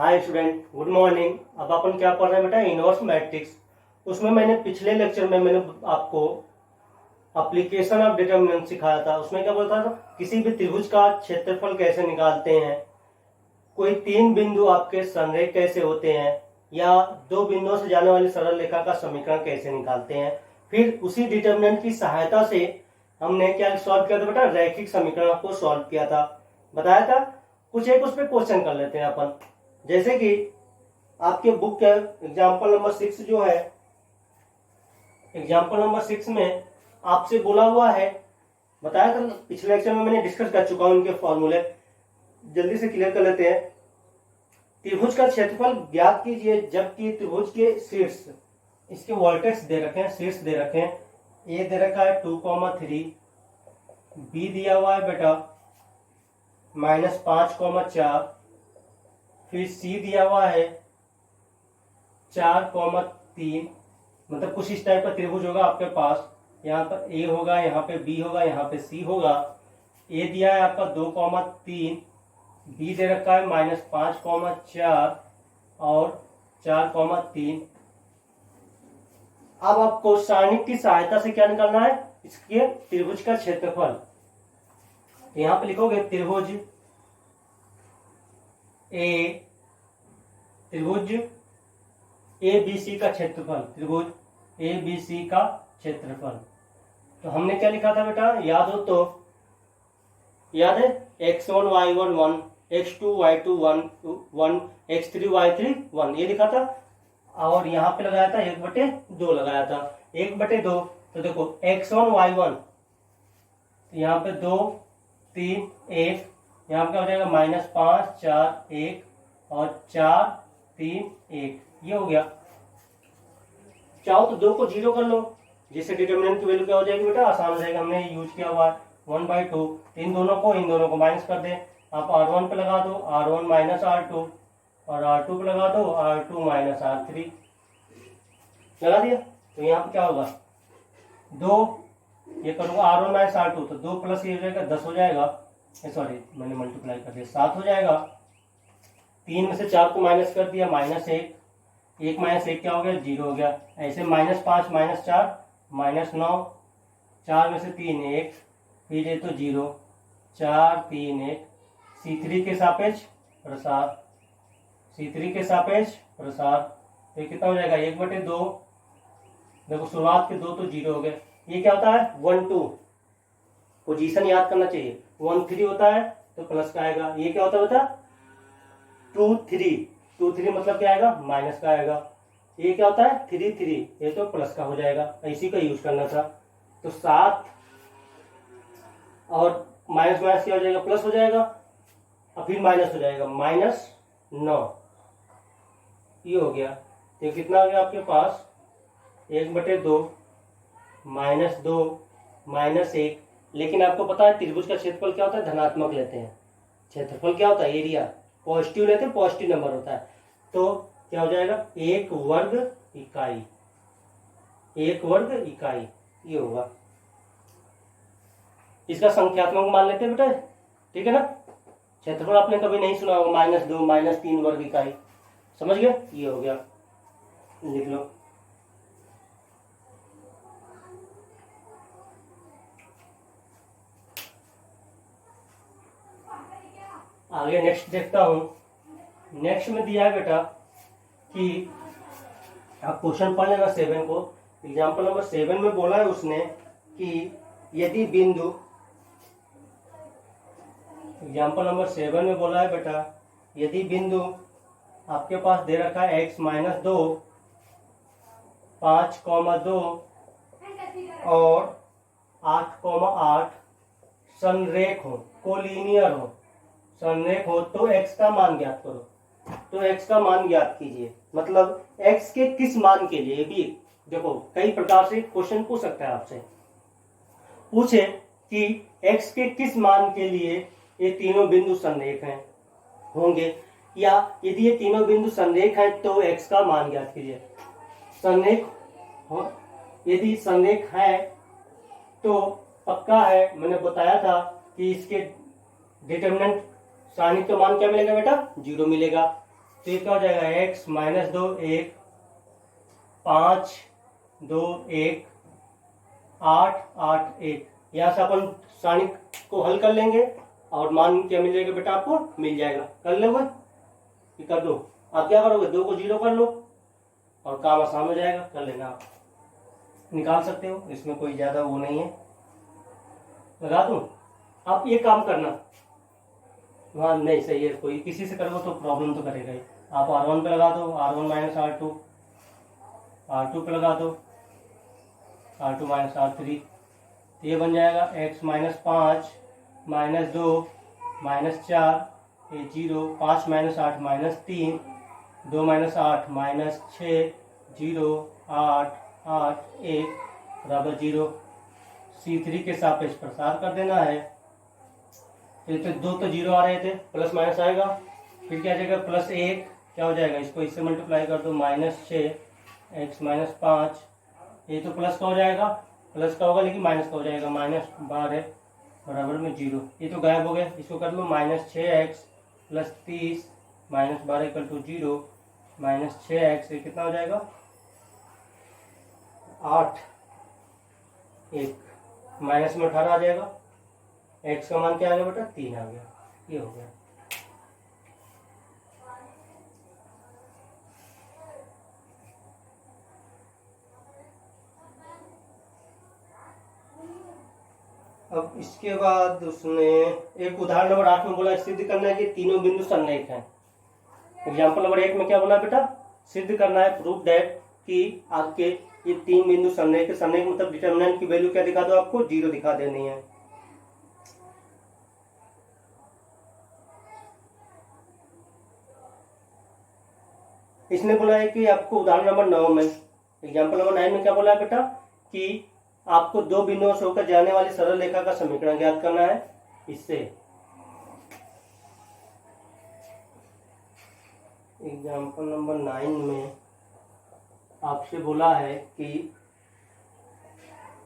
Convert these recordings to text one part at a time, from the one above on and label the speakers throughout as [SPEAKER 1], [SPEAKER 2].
[SPEAKER 1] Hi student, good morning. अब अपन क्या पढ़ रहे हैं बेटा, इनवर्स मैट्रिक्स। उसमें मैंने पिछले लेक्चर में मैंने आपको एप्लीकेशन ऑफ डिटरमिनेंट सिखाया था। उसमें क्या बोलता था, किसी भी त्रिभुज का क्षेत्रफल कैसे निकालते हैं, कोई तीन बिंदु आपके संरेख कैसे होते हैं, या दो बिंदुओं से जाने वाली सरल रेखा का समीकरण कैसे निकालते हैं। फिर उसी डिटरमिनेंट की सहायता से हमने क्या सॉल्व किया था बेटा, रैखिक समीकरण को सॉल्व किया था, बताया था। कुछ एक उस पर क्वेश्चन कर लेते हैं अपन। जैसे कि आपके बुक के एग्जाम्पल नंबर 6 जो है, एग्जाम्पल नंबर 6 में आपसे बोला हुआ है, बताया था पिछले लेक्चर में, मैंने डिस्कस कर चुका हूं इनके फॉर्मूले। जल्दी से क्लियर कर लेते हैं। त्रिभुज का क्षेत्रफल ज्ञात कीजिए जबकि त्रिभुज के शीर्ष, इसके वर्टेक्स दे रखे हैं, शीर्ष दे रखे हैं। ए दे रखा है 2,3, बी दिया हुआ है बेटा -5,4, फिर सी दिया हुआ है 4,3। मतलब कुछ इस टाइप का त्रिभुज होगा आपके पास। यहाँ पर ए होगा, यहाँ पे बी होगा, यहाँ पे सी होगा। ए दिया है आपका 2,3, बी दे रखा है -5,4 और 4,3। अब आपको सारणिक की सहायता से क्या निकालना है, इसके त्रिभुज का क्षेत्रफल। यहाँ पे लिखोगे त्रिभुज ए बी सी का क्षेत्रफल, त्रिभुज ए बी सी का क्षेत्रफल। तो हमने क्या लिखा था बेटा, याद हो तो, याद है, x1 y1 1, x2 y2 1, x3 y3 1, ये लिखा था। और यहाँ पे लगाया था 1/2 लगाया था, 1/2। तो देखो x1 y1, यहाँ पे 2 3 1, यहाँ पे क्या हो जाएगा -5 4 1 और 4 3 1, ये हो गया। चाहो तो 2 को 0 कर लो, जिससे डिटरमिनेंट की वैल्यू क्या हो जाएगी बेटा, आसान हो जाएगा। हमने यूज किया हुआ है 1/2। इन दोनों को माइनस कर दें। आप R1 पे लगा दो R1 - R2, और R2 पे लगा दो R2 - R3, लगा दिया। तो यहाँ पे क्या होगा, 2 ये करूँगा R1 - R2, तो 2 प्लस ये हो जाएगा 10 हो जाएगा। सॉरी, मैंने मल्टीप्लाई कर दिया, 7 हो जाएगा। 3 में से 4 को माइनस कर दिया, -1, 1 - 1 क्या हो गया, 0 हो गया। ऐसे -5 - 4 -9, 4 में से 3 1, फिर ये तो 0, 4 3 1। C3 के सापेक्ष प्रसार, C3 के सापेक्ष प्रसार, तो कितना हो जाएगा 1/2। देखो शुरुआत के 2 तो 0 हो गए। ये क्या होता है 1 2, पोजीशन याद करना चाहिए। 1 3 होता है तो प्लस का आएगा। ये क्या होता है बेटा 2 3, 2 3 मतलब क्या आएगा, माइनस का आएगा। ये क्या होता है 3 3, ये तो प्लस का हो जाएगा। इसी का यूज करना था। तो 7 और माइनस माइनस क्या हो जाएगा, प्लस हो जाएगा, और फिर माइनस हो जाएगा -9, ये हो गया। तो कितना हो गया आपके पास 1/2 -2 -1। लेकिन आपको पता है त्रिभुज का क्षेत्रफल क्या होता है, धनात्मक लेते हैं। क्षेत्रफल क्या होता है, एरिया, पॉजिटिव लेते हैं, पॉजिटिव नंबर होता है। तो क्या हो जाएगा 1 वर्ग इकाई, 1 वर्ग इकाई, ये होगा। इसका संख्यात्मक मान लेते हैं बेटा, ठीक है ना। क्षेत्रफल आपने कभी नहीं सुना होगा, -2 -3 वर्ग इकाई, समझ गए, ये हो गया। लिख लो। आगे नेक्स्ट देखता हूं। नेक्स्ट में दिया है बेटा कि आप क्वेश्चन पढ़ लेना 7 को। एग्जाम्पल नंबर 7 में बोला है उसने कि यदि बिंदु, एग्जाम्पल नंबर 7 में बोला है बेटा, यदि बिंदु आपके पास दे रखा है x - 2, 5,2 और 8,8 संरेख हो, कोलिनियर हो, संरेख हो, तो x का मान ज्ञात करो। तो x का मान ज्ञात कीजिए, मतलब x के किस मान के लिए। भी देखो कई प्रकार से क्वेश्चन पूछ सकता है आपसे। पूछे कि x के किस मान के लिए ये तीनों बिंदु संरेख हैं होंगे, या यदि ये तीनों बिंदु संरेख हैं तो x का मान ज्ञात कीजिए। संरेख हो, यदि संरेख है तो पक्का है, मैंने बताया था कि इसके डिटरमिनेंट सारणिक का मान क्या मिलेगा बेटा, 0 मिलेगा। तो ये क्या हो जाएगा, x माइनस 2 1, 5 2 1, 8 8 1। यहाँ से अपन सारणी को हल कर लेंगे और मान क्या मिल जाएगा बेटा, आपको मिल जाएगा। कर लोगे, कर दो। आप क्या करोगे, 2 को 0 कर लो और काम आसान हो जाएगा, कर लेना। आप निकाल सकते हो, इसमें कोई ज़्यादा वो नहीं है। लगा दूँ, आप ये काम करना। हाँ नहीं सही है, कोई किसी से करोगे तो प्रॉब्लम तो करेगा ही। आप R1 पे लगा दो, R1 माइनस R2, R2 पे लगा दो R2 माइनस R3। ये बन जाएगा x माइनस 5 माइनस 2 माइनस 4 ये 0, 5 माइनस 8 माइनस 3, 2 माइनस 8 माइनस 6, 0 8 8 1 बराबर 0। C3 के सापेक्ष प्रसार कर देना है। ये तो 2 तो 0 आ रहे थे, प्लस माइनस आएगा, फिर क्या जाएगा प्लस 1, क्या हो जाएगा, इसको इससे मल्टीप्लाई कर दो, माइनस 6 x माइनस 5, ये तो प्लस का हो जाएगा, प्लस का होगा लेकिन माइनस का हो जाएगा, माइनस 12 बराबर में 0। ये तो गायब हो गया, इसको कर लो minus 6x plus 30 minus 12 equal to 0, minus 6x ये कितना हो जाएगा 8 1, माइनस में 18 आ जाएगा, x का मान क्या आ गया बेटा 3 आ गया। ये हो गया। अब इसके बाद उसने एक उदाहरण नंबर 8 में बोला सिद्ध करना है कि तीनों बिंदु सन्निहित हैं। एग्जाम्पल नंबर 8 में क्या बोला बेटा, सिद्ध करना है, प्रूफ दैट कि आपके ये 3 बिंदु सन्निहित है। सन्निहित मतलब डिटरमिनेंट की वैल्यू क्या दिखा दो, आपको 0 दिखा देनी है। इसने बोला है कि आपको उदाहरण नंबर 9 में, एग्जाम्पल नंबर 9 में क्या बोला है बेटा कि आपको 2 बिंदुओं से होकर जाने वाली सरल रेखा का समीकरण ज्ञात करना है। इससे एग्जाम्पल नंबर 9 में आपसे बोला है कि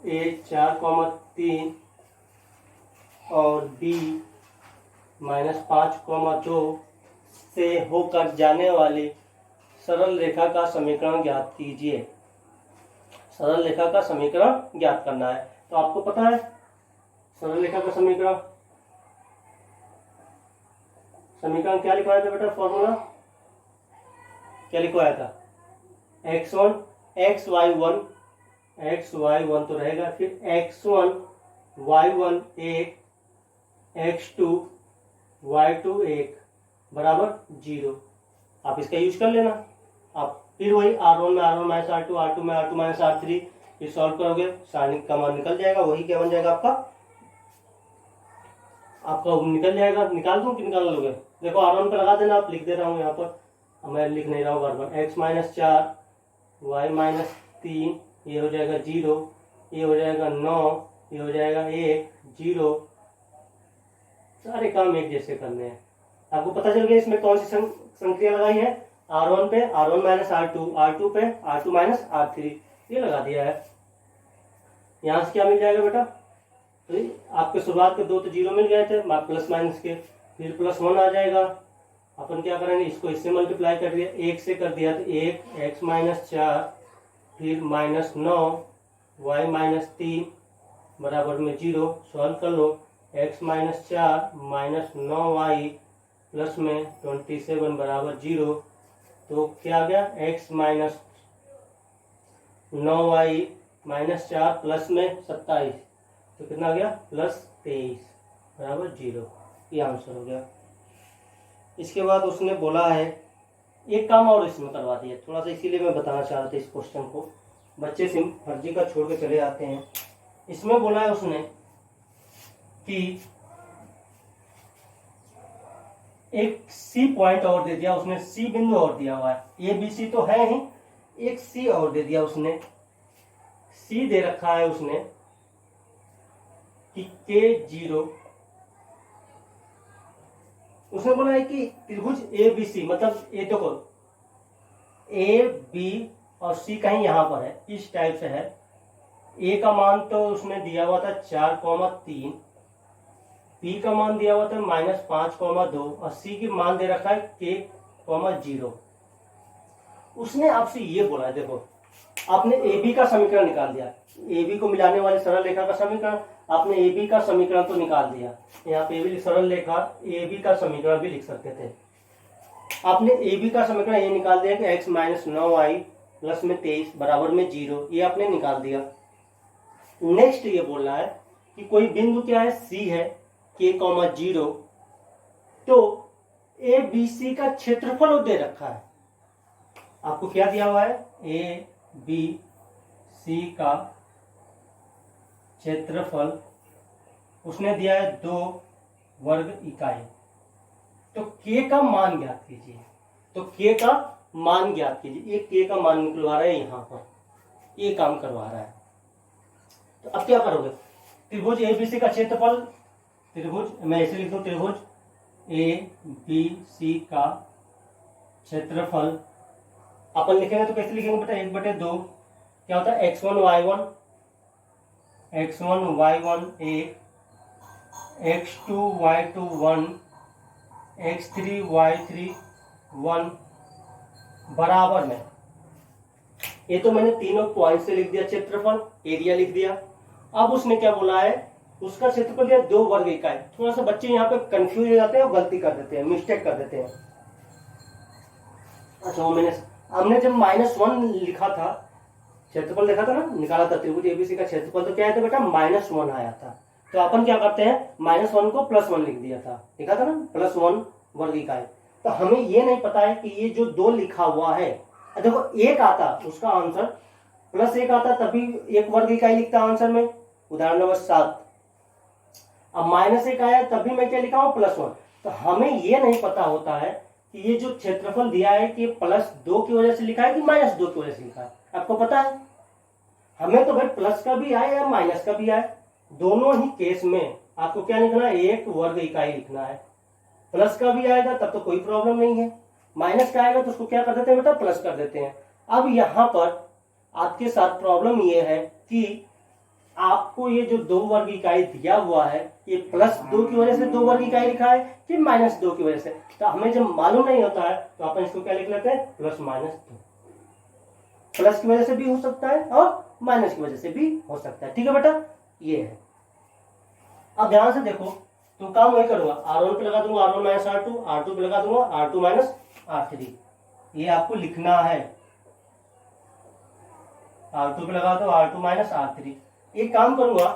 [SPEAKER 1] A 4,3 और B -5,2 से होकर जाने वाली सरल रेखा का समीकरण ज्ञात कीजिए। सरल रेखा का समीकरण ज्ञात करना है। तो आपको पता है सरल रेखा का समीकरण क्या लिखवाया था बेटा, फॉर्मूला क्या लिखवाया था, x1 xy1 तो रहेगा, फिर x1 y1 1 x2 y2 1 बराबर 0। आप इसका यूज कर लेना। आप फिर वही R1 में R1 माइनस R2, R2 में R2 माइनस R3 ये सॉल्व करोगे, सारणी का मान निकल जाएगा। वही क्या बन जाएगा आपका निकल जाएगा। निकाल दूं कि निकाल लोगे, देखो R1 पे लगा देना, आप लिख दे रहा हूँ यहाँ पर, मैं लिख नहीं रहा हूँ बार बार। x माइनस 4 y माइनस 3 ये हो जाएगा 0, ये हो जाएगा 9, ये हो जाएगा 1 0। सारे काम एक जैसे करने हैं। आपको पता चल गया इसमें कौन सी संक्रिया लगाई है, R1 पे R1 माइनस R2, R2 पे R2 माइनस R3 ये लगा दिया है। यहाँ से क्या मिल जाएगा बेटा, तो आपके शुरुआत के 2 तो 0 मिल गए थे प्लस माइनस के, फिर प्लस 1 आ जाएगा। अपन क्या करेंगे, इसको इससे मल्टीप्लाई कर दिया, 1 से कर दिया तो 1 x माइनस 4 फिर माइनस 9 y माइनस 3 बराबर में 0। सॉल्व कर लो, x minus 4 minus 9y plus में 27 बराबर 0। तो क्या आ गया, x minus 9y minus 4 plus में 27 तो कितना आ गया प्लस 23 बराबर 0। ये आंसर हो गया। इसके बाद उसने बोला है एक काम और इसमें करवा दिया थोड़ा सा, इसीलिए मैं बताना चाह रहा था इस क्वेश्चन को, बच्चे सिम फर्जी का छोड़ के चले आते हैं। इसमें बोला है उसने कि एक सी पॉइंट और दे दिया उसने, सी बिंदु और दिया हुआ है, ए बी सी तो है ही, एक सी और दे दिया उसने। सी दे रखा है उसने कि K0, उसने बोला है कि त्रिभुज ए बी सी, मतलब ए देखो ए बी और सी कहीं यहां पर है, इस टाइप से है। ए का मान तो उसने दिया हुआ था 4,3, बी का मान दिया हुआ था -5,2 और सी की मान दे रखा है 0। उसने आपसे ये बोला है, देखो आपने ए बी का समीकरण निकाल दिया, ए बी को मिलाने वाली सरल रेखा का समीकरण, आपने ए बी का समीकरण तो निकाल दिया, यहाँ पे भी सरल रेखा ए बी का समीकरण भी लिख सकते थे। आपने ए बी का समीकरण ये निकाल दिया कि x माइनस 9y प्लस में 23 बराबर में 0, ये आपने निकाल दिया। नेक्स्ट ये बोल रहा है कि कोई बिंदु क्या है, C है, k, 0, तो ए बी सी का क्षेत्रफल वो दे रखा है। आपको क्या दिया हुआ है, ए बी सी का क्षेत्रफल उसने दिया है 2 वर्ग इकाई। तो k का मान ज्ञात कीजिए, तो k का मान ज्ञात कीजिए, ये k का मान निकलवा रहा है, यहाँ पर ये काम करवा रहा है। तो अब क्या करोगे, त्रिभुज एबीसी का क्षेत्रफल, त्रिभुज मैं ऐसे लिख दूं, त्रिभुज ए बी सी का क्षेत्रफल अपन लिखेंगे तो कैसे लिखेंगे बेटा, 1/2 क्या होता है, x1 y1 1 x2 y2 1 x3 y3 1 बराबर में, ये तो मैंने तीनों पॉइंट से लिख दिया, क्षेत्रफल एरिया लिख दिया। अब उसने क्या बोला है, उसका क्षेत्रफल दिया 2 वर्ग इकाई। थोड़ा सा बच्चे यहाँ पे कंफ्यूज हो जाते हैं और गलती कर देते हैं, मिस्टेक कर देते हैं। अच्छा वो हमने जब -1 लिखा था, क्षेत्रफल देखा था ना, निकाला था त्रिभुज एबीसी का क्षेत्रफल, तो क्या है, तो बेटा -1 आया था। तो अपन क्या करते हैं, -1 को +1 लिख दिया था, लिखा था ना, +1 वर्ग इकाई। तो हमें ये नहीं पता है कि ये जो 2 लिखा हुआ है, देखो 1 आता उसका आंसर, +1 आता तभी 1 वर्ग इकाई लिखता आंसर में, उदाहरण नंबर 7। अब -1 आया तभी मैं क्या लिखा हूं, +1। तो हमें ये नहीं पता होता है कि ये जो क्षेत्रफल दिया है कि +2 की वजह से लिखा है कि -2 की वजह से लिखा है। आपको पता है, हमें तो भाई प्लस का भी आए या माइनस का भी आए, दोनों ही केस में आपको क्या लिखना है, 1 वर्ग इकाई लिखना है। प्लस का भी आएगा तब तो कोई प्रॉब्लम नहीं है, माइनस का आएगा तो उसको क्या कर देते हैं बेटा, प्लस कर देते हैं। अब यहाँ पर आपके साथ प्रॉब्लम ये है कि आपको ये जो 2 वर्ग इकाई दिया हुआ है, ये +2 की वजह से 2 वर्ग इकाई लिखा है कि -2 की वजह से। तो हमें जब मालूम नहीं होता है तो अपन इसको क्या लिख लेते हैं, +-2। प्लस की वजह से भी हो सकता है और माइनस की वजह से भी हो सकता है, ठीक है बेटा, ये है। अब ध्यान से देखो, तो काम वही करूंगा, R1 पे लगा दूंगा R1 - R2, R2 पे लगा दूंगा R2 - R3, ये आपको लिखना है। R2 पे लगा दो R2 - R3। एक काम करूंगा,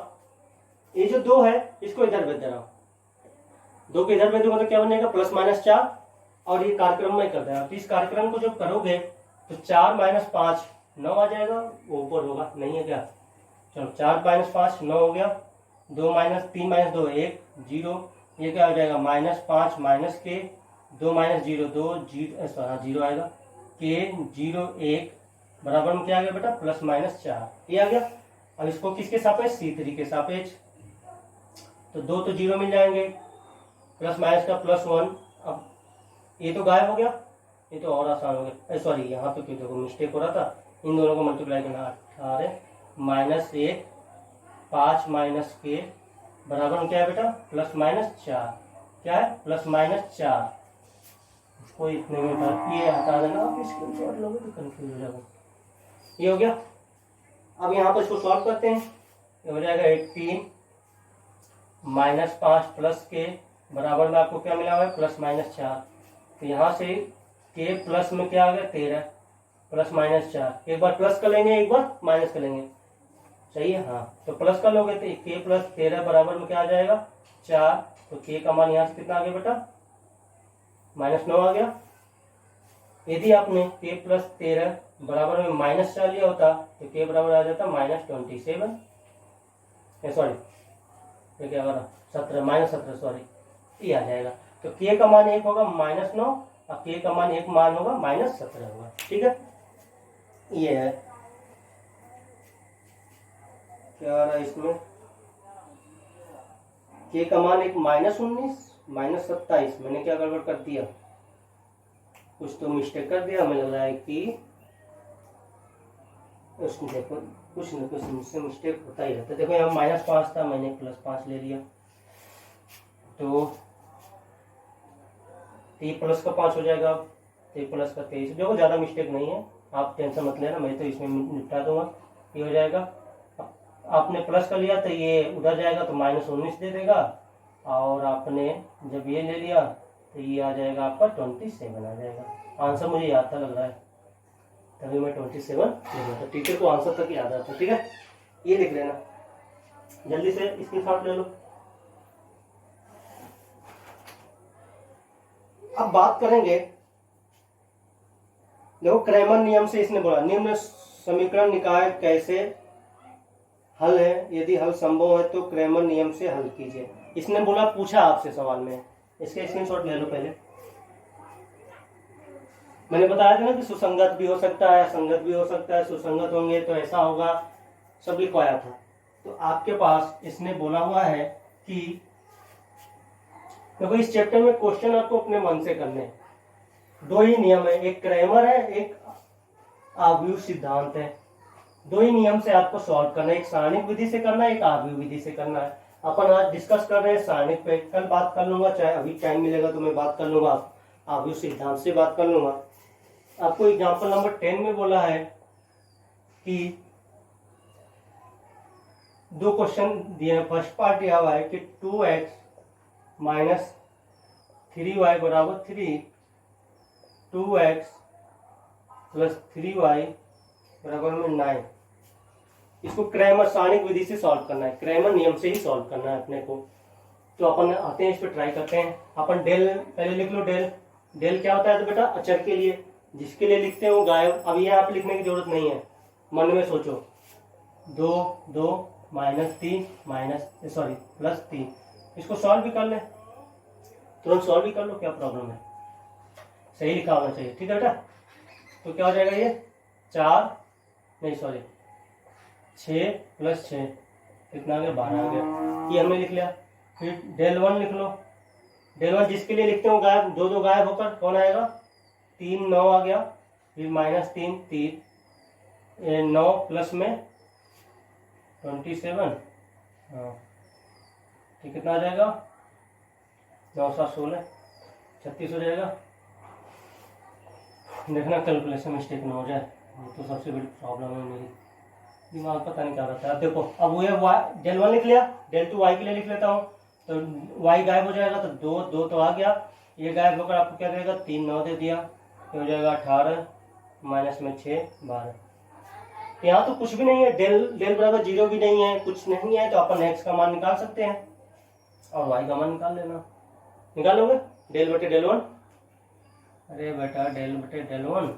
[SPEAKER 1] ये जो 2 है इसको इधर भेज दे रहा हूं, 2 को इधर भेज दूंगा तो क्या बनेगा, +-4, और ये कार्यक्रम में कर देगा। तो इस कार्यक्रम को जब करोगे तो 4 - 5 9 आ जाएगा, वो ऊपर होगा, नहीं है क्या, चलो 4 - 5 9 हो गया, 2 - 3 - 2 1 0, ये क्या हो जाएगा, -5 -k 2 - 0 2 0 आएगा, k 0 1 बराबर में क्या आ गया बेटा, +-4, ये आ गया। अब इसको किसके सापेक्ष, C3 के सापेक्ष, तो 2 तो 0 मिल जाएंगे, प्लस माइनस का +1। अब ये तो गायब हो गया, ये तो और आसान हो गया, सॉरी यहाँ पे क्यों देखो मिस्टेक हो रहा था, इन दोनों को मल्टीप्लाई करना, 18 -1 5 - k बराबर में क्या है बेटा, +-4, क्या है, +-4। इसको इतने में ये हटा देना, आप स्क्रीनशॉट लोगे तो कंफ्यूज हो जाएगा। ये हो गया। अब यहाँ पर इसको सॉल्व करते हैं, ये हो जाएगा 18 -5 + k बराबर में आपको क्या मिला हुआ है, +-4। तो यहाँ से k प्लस में क्या आ गया, 13 +-4, एक बार प्लस कर लेंगे एक बार माइनस कर लेंगे, सही है, हाँ। तो प्लस कर लोगे तो k + 13 बराबर में क्या आ जाएगा, 4। तो k का मान यहाँ से कितना आ गया बेटा, -9 आ गया। यदि आपने k + 13 बराबर में -4 लिया होता तो k बराबर आ जाता -27, सॉरी ये क्या करा, 17 -17 सॉरी, ये आ जाएगा। तो k का मान 1 होगा -9 और k का मान 1 मान होगा -17 होगा, ठीक है, ये है। क्या आ रहा है इसमें, k का मान 1 -19 -27, मैंने क्या गड़बड़ कर दिया, कुछ तो मिस्टेक कर दिया, हमें लग रहा है कि उसमें देखो कुछ न कुछ मुझसे मिस्टेक होता ही रहता है। देखो यहाँ -5 था, मैंने +5 ले लिया, तो ये +5 हो जाएगा, तो प्लस का 23, देखो ज़्यादा मिस्टेक नहीं है, आप टेंशन मत लेना, मैं तो इसमें निपटा दूंगा, ये हो जाएगा। आपने प्लस का लिया तो ये उधर जाएगा तो -19 दे देगा, और आपने जब ये ले लिया तो ये आ जाएगा आपका 27 आ जाएगा। आंसर मुझे याद था लग रहा है, तभी मैं 27 ले लिया था। टीचर को आंसर तक याद आता है, ठीक है, ये लिख लेना, जल्दी से स्क्रीनशॉट ले लो। अब बात करेंगे, देखो क्रैमर नियम से इसने बोला निम्न समीकरण निकाय कैसे हल है, यदि हल संभव है तो क्रैमर नियम से हल कीजिए। इसने बोला, पूछा आपसे सवाल में, इसके स्क्रीनशॉट ले लो पहले। मैंने बताया था ना कि सुसंगत भी हो सकता है, संगत भी हो सकता है, सुसंगत होंगे तो ऐसा होगा, सब लिखवाया था। तो आपके पास इसने बोला हुआ है कि देखो इस चैप्टर में क्वेश्चन आपको अपने मन से करने हैं, दो ही नियम है, एक क्रैमर है, एक आव्यूह सिद्धांत है। दो ही नियम से आपको सॉल्व करना है, एक सारणिक विधि से करना है, एक आव्यूह विधि से करना है। अपन आज डिस्कस कर रहे हैं सारणिक पे, कल बात कर लूंगा, चाहे अभी टाइम मिलेगा तो मैं बात कर लूंगा, आव्यूह सिद्धांत से बात कर लूंगा। आपको एग्जाम्पल नंबर 10 में बोला है कि दो क्वेश्चन दिए हैं। फर्स्ट पार्ट दिया हुआ है कि 2x माइनस 3y बराबर 3, 2x प्लस 3y बराबर में 9। इसको क्रैमर सारणिक विधि से सॉल्व करना है, क्रैमर नियम से ही सॉल्व करना है अपने को। तो अपन आते हैं, इस पर ट्राई करते हैं। अपन डेल पहले लिख लो, डेल डेल क्या होता है तो बेटा अचर के लिए, जिसके लिए लिखते हैं वो गायब। अब ये आप लिखने की जरूरत नहीं है, मन में सोचो, 2 2 -3 प्लस 3, इसको सॉल्व भी कर ले, तुरंत सॉल्व भी कर लो, क्या प्रॉब्लम है, सही लिखा होना चाहिए, ठीक है बेटा। तो क्या हो जाएगा ये 6 प्लस 6 कितना आ गया, 12 आ गया, ये हमने लिख लिया। फिर डेल 1 लिख लो, डेल 1 जिसके लिए लिखते हो गायब, दो दो गायब होकर कौन आएगा, 3 9 आ गया, फिर -3 3 9 प्लस में 27, हाँ ठीक, कितना आ जाएगा, 9 7 16 36 हो जाएगा। देखना कैलकुलेशन मिस्टेक ना हो जाए, तो सबसे बड़ी प्रॉब्लम है, मेरी दिमाग पता नहीं क्या रहता है। अब देखो, अब वो डेल 1 लिख लिया, डेल 2 वाई के लिए लिख लेता हूँ, तो वाई गायब हो जाएगा, तो 2 2 तो आ गया, ये गायब होकर आपको क्या देगा, 3 9 दे दिया, तो हो जाएगा 18 माइनस में 6 12। यहाँ तो कुछ भी नहीं है, डेल डेल बराबर 0 भी नहीं है, कुछ नहीं है, तो अपन एक्स का मान निकाल सकते हैं और वाई का मान निकाल लेना। निकालोगे डेल बटे डेल 1, अरे बेटा डेल बटे डेल 1,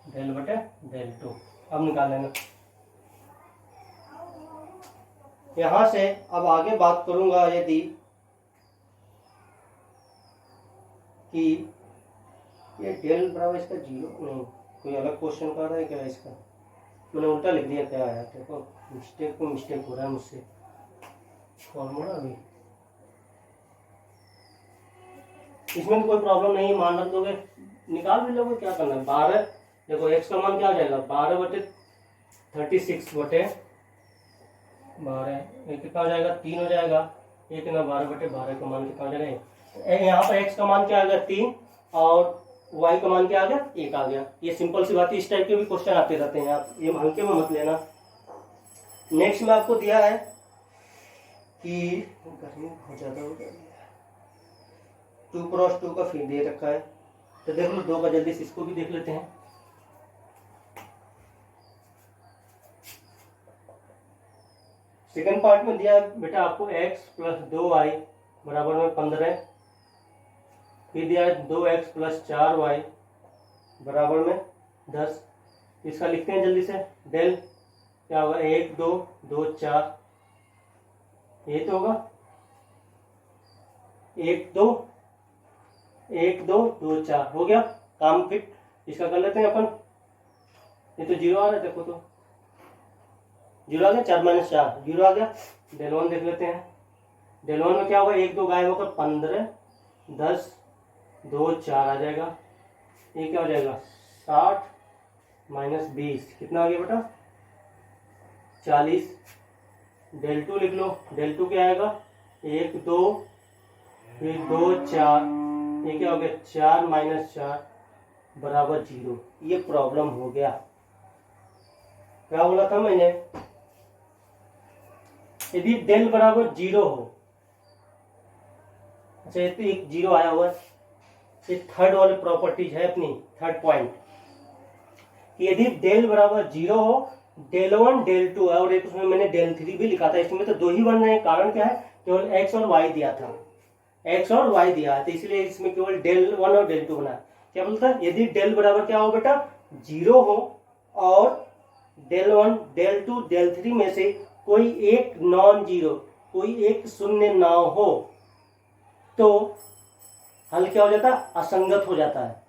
[SPEAKER 1] डेल बटे डेल 2, अब निकाल लेना। यहां से अब आगे बात करूंगा, यदि कि ये डेल बराबर इसका 0 नहीं, कोई अलग क्वेश्चन कर रहा है क्या, इसका मैंने उल्टा लिख दिया, क्या आया, देखो मिस्टेक हो रहा है मुझसे, फॉर्मूला अभी इसमें तो कोई प्रॉब्लम नहीं है, मान रख दोगे, निकाल भी लोगे, क्या करना है। 12 देखो एक्स का मान क्या आ जाएगा, 12 बटे 36 बटे 12, एक कितना हो जाएगा, 3 हो जाएगा, एक ना 12 बटे 12 का मान कितना हो जाएगा, यहाँ पर एक्स का मान क्या आ गया 3 और वाई का मान क्या आ गया 1 आ गया। ये सिंपल सी बात है, इस टाइप के भी क्वेश्चन आते रहते हैं, आप ये हल्के में मत लेना। नेक्स्ट में आपको दिया है कि गर्मी बहुत ज्यादा हो गई है, 2x2 का फिर दे रखा है, तो देख लो 2 का, जल्दी से इसको भी देख लेते हैं। सेकंड पार्ट में दिया बेटा आपको x प्लस 2y बराबर में 15, फिर दिया है 2x प्लस 4y बराबर में 10। इसका लिखते हैं जल्दी से, डेल क्या होगा, 1 2 2 4, ये तो होगा 1 2 2 4 हो गया, काम फिट। इसका कर लेते हैं अपन, ये तो 0 आ रहा है, देखो तो 0 आ गया, 4 - 4 0 आ गया। डेल 1 देख लेते हैं, डेल 1 में क्या होगा, 1 2 गायब होकर 15 10 2 4 आ जाएगा, ये क्या हो जाएगा 60 माइनस 20 कितना आ गया बेटा 40। डेल 2 लिख लो, डेल 2 क्या आएगा 1 2 फिर 2 4, ये क्या हो गया 4 - 4 बराबर 0। ये प्रॉब्लम हो गया। क्या बोला था मैंने, यदि डेल बराबर 0 हो, अच्छा ये तो एक 0 आया हुआ है, ये थर्ड वाली प्रॉपर्टीज है अपनी, थर्ड पॉइंट, यदि डेल बराबर 0 हो, डेल 1 डेल 2 है और एक उसमें मैंने डेल 3 भी लिखा था, इसमें तो दो ही बन रहे हैं, कारण क्या है, केवल x और y दिया था, x और y दिया है, तो इसलिए इसमें केवल डेल 1 और डेल 2 बना है। क्या बोलता है, यदि डेल बराबर क्या हो बेटा 0 हो और डेल 1 डेल 2 डेल 3 में से कोई एक नॉन जीरो, कोई एक शून्य ना हो, तो हल क्या हो जाता है, असंगत हो जाता है,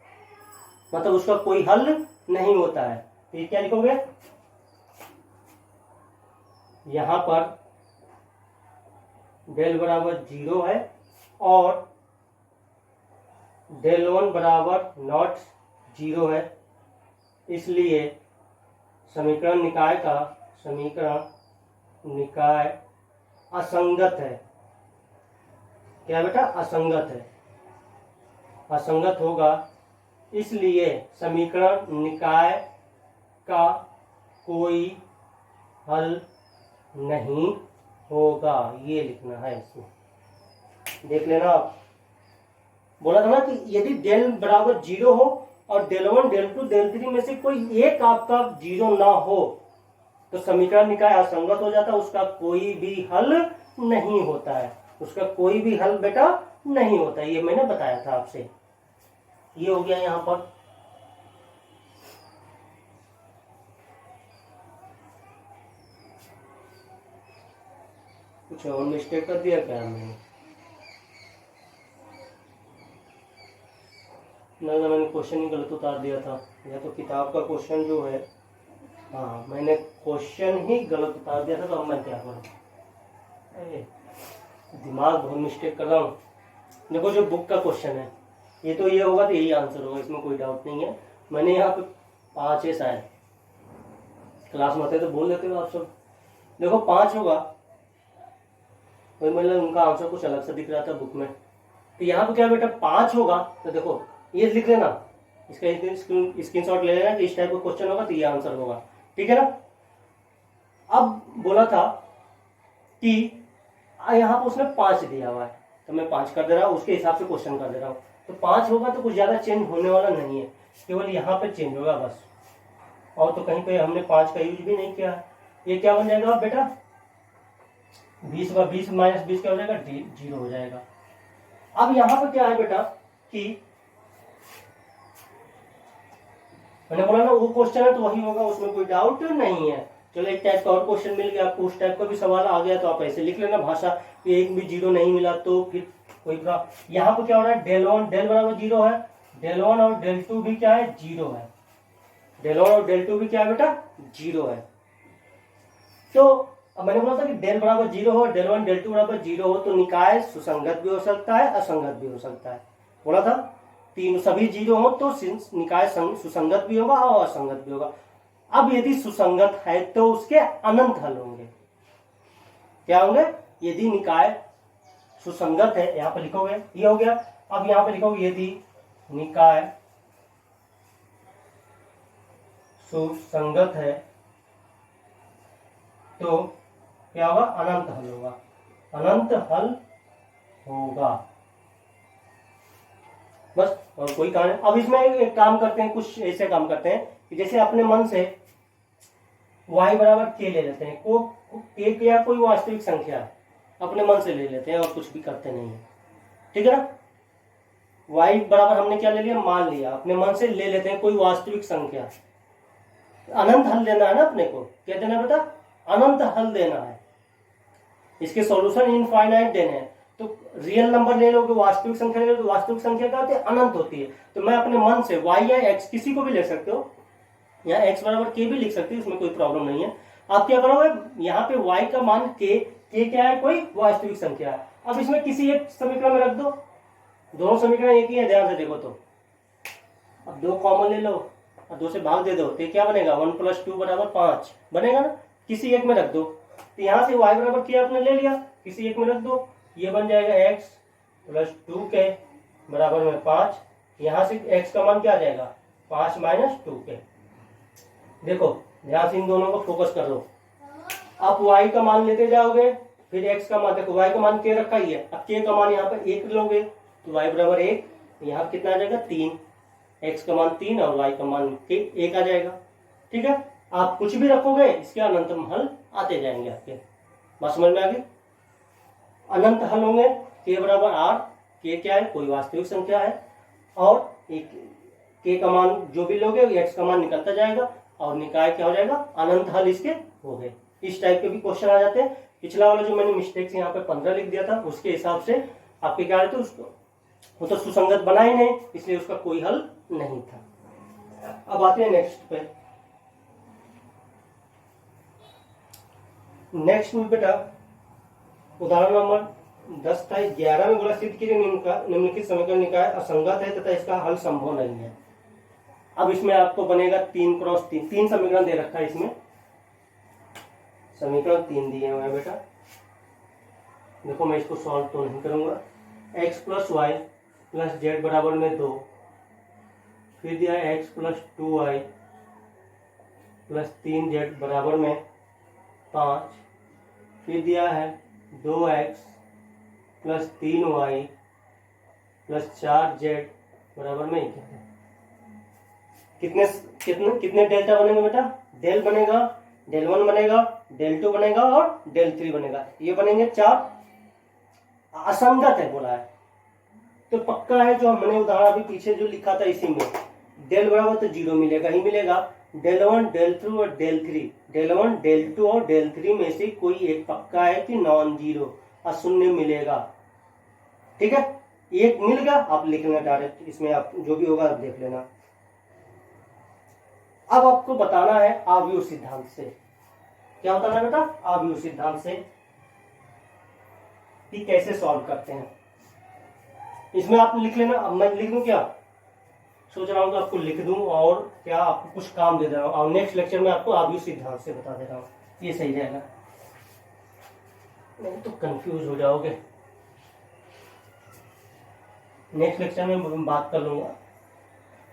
[SPEAKER 1] मतलब उसका कोई हल नहीं होता है। तो ये क्या लिखोगे, यहां पर डेल बराबर 0 है और डेल 1 बराबर नॉट 0 है, इसलिए समीकरण निकाय असंगत है। क्या बेटा, असंगत है, असंगत होगा, इसलिए समीकरण निकाय का कोई हल नहीं होगा, ये लिखना है इसमें, देख लेना आप। बोला था ना कि यदि डेल बराबर 0 हो और डेल 1 डेल 2 डेल 3 में से कोई एक आपका 0 ना हो, तो समीकरण निकाय असंगत हो जाता है, उसका कोई भी हल नहीं होता है, उसका कोई भी हल बेटा नहीं होता है, ये मैंने बताया था आपसे। ये हो गया यहां पर। कुछ और मिस्टेक कर दिया क्या मैंने, नहीं ना, मैंने क्वेश्चन ही गलत उतार दिया था, या तो किताब का क्वेश्चन जो है, हाँ मैंने क्वेश्चन ही गलत उतार दिया था, तो अब मैं क्या करूँ, दिमाग बहुत मिस्टेक कर रहा हूँ। देखो जो बुक का क्वेश्चन है, ये तो ये होगा तो यही आंसर होगा, इसमें कोई डाउट नहीं है। मैंने यहाँ पे 5 है शायद, क्लास में होते तो बोल देते हो आप सब। देखो 5 होगा, मतलब उनका आंसर कुछ अलग सा दिख रहा था बुक में, तो यहाँ पे क्या बेटा 5 होगा, तो देखो ये लिख लेना, इसका स्क्रीनशॉट ले लेना कि इस टाइप का क्वेश्चन होगा तो ये आंसर होगा, ठीक है ना। अब बोला था कि यहाँ पर उसने 5 दिया हुआ है, तो मैं 5 कर दे रहा हूँ, उसके हिसाब से क्वेश्चन कर दे रहा हूँ, तो 5 होगा तो कुछ ज्यादा चेंज होने वाला नहीं है, केवल यहाँ पे चेंज होगा बस, और तो कहीं पे हमने 5 का यूज भी नहीं किया है। ये क्या बन जाएगा बेटा, 20 माइनस 20 क्या हो जाएगा, 0 हो जाएगा। अब यहाँ पे क्या है बेटा कि मैंने बोला ना वो क्वेश्चन है तो वही होगा, उसमें कोई डाउट नहीं है। चलो एक टाइप का और क्वेश्चन मिल गया आपको, उस टाइप का भी सवाल आ गया तो आप ऐसे लिख लेना भाषा, एक भी 0 नहीं मिला तो फिर कोई यहाँ पे क्या हो रहा है, डेल 1 डेल बराबर 0 है, डेल 1 और डेल 2 भी क्या है, 0 है, डेल 1 और डेल 2 भी क्या है बेटा, 0 है। तो अब मैंने बोला था कि डेल बराबर 0 हो, डेल 1 डेल 2 बराबर 0 हो, तो निकाय सुसंगत भी हो सकता है, असंगत भी हो सकता है। बोला था तीन सभी 0 हो तो निकाय सुसंगत भी होगा और असंगत भी होगा। अब यदि सुसंगत है तो उसके अनंत हल होंगे। क्या होंगे, यदि निकाय सुसंगत है, यहां पर लिखोगे ये हो गया। अब यहां पर लिखोगे यदि निकाय सुसंगत है तो क्या होगा, अनंत हल होगा, अनंत हल होगा, बस और कोई कारण। अब इसमें एक काम करते हैं, कुछ ऐसे काम करते हैं कि जैसे अपने मन से y बराबर k ले लेते हैं, को एक या कोई वास्तविक संख्या अपने मन से ले लेते हैं और कुछ भी करते नहीं है, ठीक है ना। y बराबर हमने क्या ले लिया, मान लिया, अपने मन से ले लेते हैं कोई वास्तविक संख्या, अनंत हल देना है ना अपने को, क्या देना है बेटा, अनंत हल देना है, इसके सॉल्यूशन इनफाइनाइट देने हैं। तो रियल नंबर ले लोगे, वास्तविक संख्या ले लोगे, तो वास्तविक संख्या क्या होती है, अनंत होती है। तो मैं अपने मन से y या x किसी को भी ले सकते हो, यहाँ x बराबर k भी लिख सकते हो, उसमें कोई प्रॉब्लम नहीं है। आप क्या करोगे, यहाँ पे y का मान k क्या है, कोई वास्तविक संख्या है। अब इसमें किसी एक समीकरण में रख दो, दोनों समीकरण एक ही है, ध्यान से देखो तो। अब 2 कॉमन ले लो और 2 से भाग दे दो, तो क्या बनेगा, 1 + 2 = 5 बनेगा ना, किसी एक में रख दो। तो यहाँ से y बराबर k आपने ले लिया, किसी एक में रख दो, ये बन जाएगा x + 2k बराबर में 5। यहाँ से x का मान क्या आ जाएगा, 5 माइनस 2 के। देखो ध्यान से इन दोनों को फोकस कर लो। आप y का मान लेते जाओगे, फिर x का मान, देखो y का मान k रखा ही है, अब k का मान यहाँ पर 1 लोगे तो y बराबर 1, यहाँ कितना आ जाएगा 3, x का मान 3 और y का मान 1 आ जाएगा। ठीक है, आप कुछ भी रखोगे इसके अनंतम हल आते जाएंगे आपके। बात समझ में आ गई? अनंत हल होंगे k बराबर 8, k क्या है, कोई वास्तविक संख्या है, और एक k का मान जो भी लोगे x का मान निकलता जाएगा और निकाय क्या हो जाएगा, अनंत हल इसके हो गए। इस टाइप के भी क्वेश्चन आ जाते हैं। पिछला वाला जो मैंने मिस्टेक से यहाँ पे 15 लिख दिया था उसके हिसाब से आपके क्या रहते, उसको वो तो सुसंगत बना ही नहीं, इसलिए उसका कोई हल नहीं था। अब आते हैं नेक्स्ट पे। नेक्स्ट में बेटा उदाहरण नंबर 10 था, 11 में बोला सिद्ध कीजिए निम्नलिखित समीकरण निकाय असंगत है तथा इसका हल संभव नहीं है। अब इसमें आपको बनेगा 3 क्रॉस 3, 3 समीकरण दे रखा है इसमें, समीकरण 3 दिए हुए हैं बेटा। देखो मैं इसको सॉल्व तो नहीं करूंगा। x plus y plus z बराबर में 2, फिर दिया है x plus 2y plus 3z बराबर में 5, फिर दिया है 2x plus 3y plus 4z बराबर में 11। कितने कितने कितने डेल्टा बनेंगे बेटा? डेल बनेगा, डेल 1 बनेगा, डेल 2 बनेगा और डेल 3 बनेगा। ये बनेंगे 4। असंगत है बोला है तो पक्का है, जो हमने उदाहरण अभी पीछे जो लिखा था इसी में, डेल बराबर तो 0 मिलेगा ही मिलेगा, डेल 1 डेल 2 और डेल 3, डेल 1 डेल 2 और डेल 3 में से कोई एक पक्का है कि नॉन जीरो अशून्य मिलेगा। ठीक है, एक मिल गया आप लिख लेना डायरेक्ट, इसमें आप जो भी होगा आप देख लेना। अब आपको बताना है आव्यूह सिद्धांत से। क्या बताना है बेटा? आव्यूह सिद्धांत से कि कैसे सॉल्व करते हैं। इसमें आप लिख लेना। अब मैं लिख दूं क्या, सोच रहा हूं तो आपको लिख दूं और क्या आपको कुछ काम दे दे रहा हूं, और नेक्स्ट लेक्चर में आपको आव्यूह सिद्धांत से बता दे रहा हूं, ये सही रहेगा, नहीं तो कंफ्यूज हो जाओगे। नेक्स्ट लेक्चर में मैं बात कर लूंगा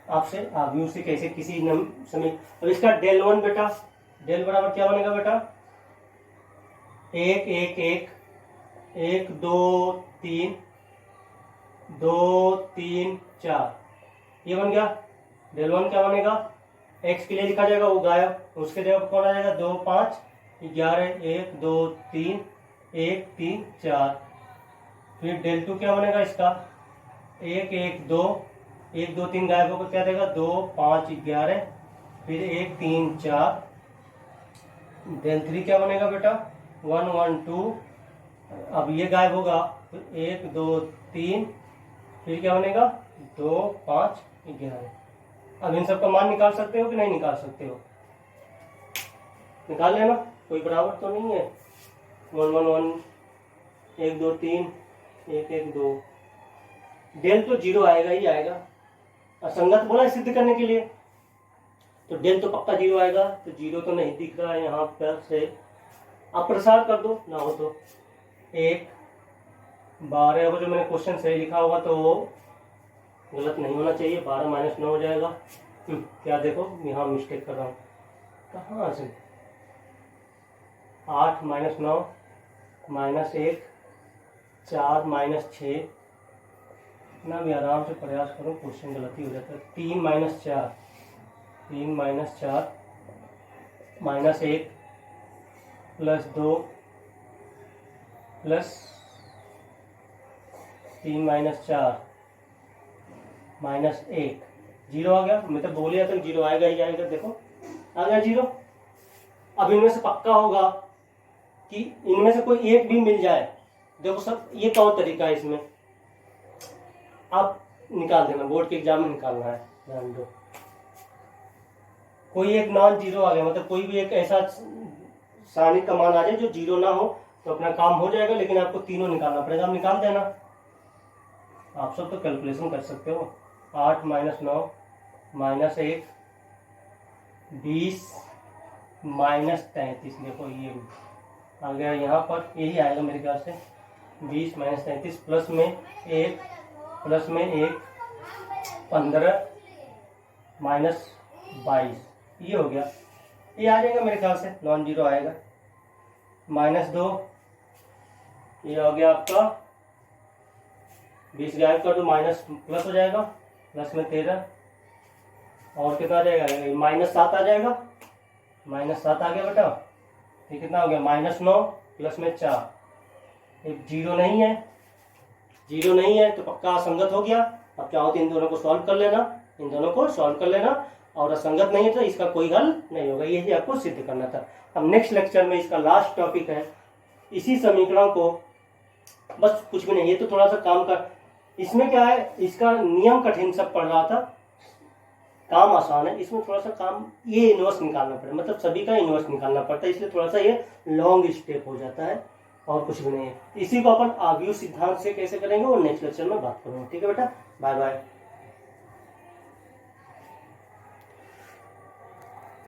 [SPEAKER 1] आपसे आव्यूह से कैसे किसी समय। अब इसका डेल 1 बेटा, डेल बराबर क्या बनेगा बेटा? 1 1 1 1 2 3 2 3 4, ये बन गया। डेल 1 क्या बनेगा? x के लिए लिखा जाएगा वो गायब, उसके जगह कौन आ जाएगा? 2 5 11 1 2 3 1 3 4। फिर डेल 2 क्या बनेगा इसका? 1 1 2 1 2 3 गायब होकर क्या देगा? 2 5 11, फिर 1 3 4। डेल 3 क्या बनेगा बेटा? 1 1 2, अब ये गायब होगा, तो 1 2 3, फिर क्या बनेगा? 2 5 11। अब इन सबका मान निकाल सकते हो कि नहीं निकाल सकते हो? निकाल लेना, कोई बराबर तो नहीं है। 1 1 1 1 2 3 1 1 2, डेल तो 0 आएगा ही आएगा, असंगत बोला सिद्ध करने के लिए, तो डेल तो पक्का 0 आएगा। तो 0 तो नहीं दिख रहा है यहाँ पर से, आप प्रसार कर दो ना हो तो 1 12। अगर जो मैंने क्वेश्चन सही लिखा होगा तो वो गलत नहीं होना चाहिए, 12 माइनस 9 हो जाएगा। क्या देखो यहाँ मिस्टेक कर रहा हूँ, कहाँ से 8 माइनस 9 माइनस 1 4 माइनस 6, इतना भी आराम से प्रयास करो क्वेश्चन गलती हो जाता है। 3 minus 4 3 minus 4 minus 1 plus 2 plus 3 minus 4 minus 1, 0 आ गया। मैं तो बोल रहा था 0 आएगा ही आएगा, देखो आ गया 0। अब इनमें से पक्का होगा कि इनमें से कोई एक भी मिल जाए। देखो सब ये कौन तरीका है, इसमें आप निकाल देना, बोर्ड के एग्जाम में निकालना है, ध्यान दो। कोई एक नॉन जीरो आ गया, मतलब कोई भी एक ऐसा सारणी का मान आ जाए जो 0 ना हो, तो अपना काम हो जाएगा, लेकिन आपको तीनों निकालना पड़ेगा। आप निकाल देना, आप सब तो कैलकुलेशन कर सकते हो। 8 माइनस 9 माइनस 1 20 माइनस 33, देखो ये आ गया यहाँ पर, यही आएगा मेरे ख्याल से। 20 माइनस 33 प्लस में 1 15 -22 ये हो गया, ये आ जाएगा मेरे ख्याल से, नॉन जीरो आएगा। -2 ये हो गया आपका 20 गायब कर दो, माइनस प्लस हो जाएगा, प्लस में 13 और कितना आ जाएगा, -7 आ जाएगा, -7 आ गया बेटा। ये कितना हो गया, -9 प्लस में 4, एक जीरो नहीं है, जीरो नहीं है तो पक्का असंगत हो गया। अब चाहो तो इन दोनों को सॉल्व कर लेना, इन दोनों को सॉल्व कर लेना, और असंगत नहीं है तो इसका कोई हल नहीं होगा। यही आपको सिद्ध करना था। अब नेक्स्ट लेक्चर में इसका लास्ट टॉपिक है, इसी समीकरण को, बस कुछ भी नहीं, ये तो थोड़ा सा काम का, इसमें क्या है, इसका नियम कठिन सब पढ़ रहा था, काम आसान है, इसमें थोड़ा सा काम ये इनवर्स निकालना पड़ेगा, मतलब सभी का इनवर्स निकालना पड़ता है, इसलिए थोड़ा सा ये लॉन्ग स्टेप हो जाता है और कुछ भी नहीं है। इसी को अपन आव्यूह सिद्धांत से कैसे करेंगे वो नेक्स्ट लेक्चर में बात करूंगा। ठीक है बेटा, बाय बाय।